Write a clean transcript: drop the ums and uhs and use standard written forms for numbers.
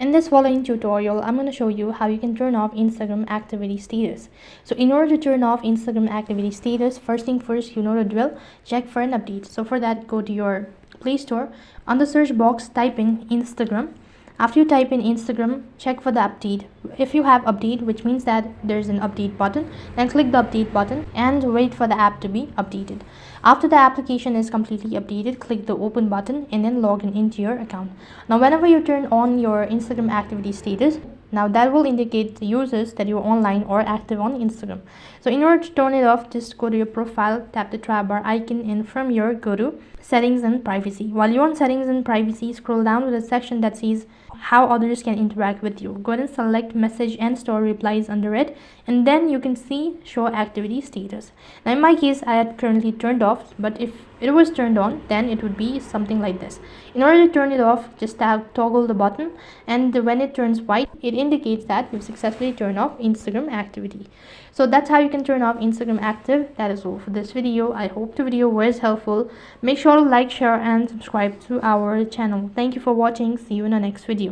In this following tutorial, I'm going to show you how you can turn off Instagram activity status. So in order to turn off Instagram activity status, first thing first, you know the drill, check for an update. So for that, go to your Play Store. On the search box, type in Instagram. After you type in Instagram, check for the update. If you have update, which means that there's an update button, then click the update button and wait for the app to be updated. After the application is completely updated, click the open button and then log into your account. Now whenever you turn on your Instagram activity status, now that will indicate the users that you're online or active on Instagram. So in order to turn it off, just go to your profile, tap the tab bar icon, and from here go to settings and privacy. While you're on settings and privacy, scroll down to the section that says how others can interact with you. Go ahead and select message and store replies under it, and then you can see show activity status. Now in my case, I had currently turned off, but if it was turned on, then it would be something like this. In order to turn it off, just toggle the button, and when it turns white, it indicates that you've successfully turned off Instagram activity. So that's how you can turn off Instagram active. That is all for this video. I hope the video was helpful. Make sure to like, share and subscribe to our channel. Thank you for watching. See you in the next video.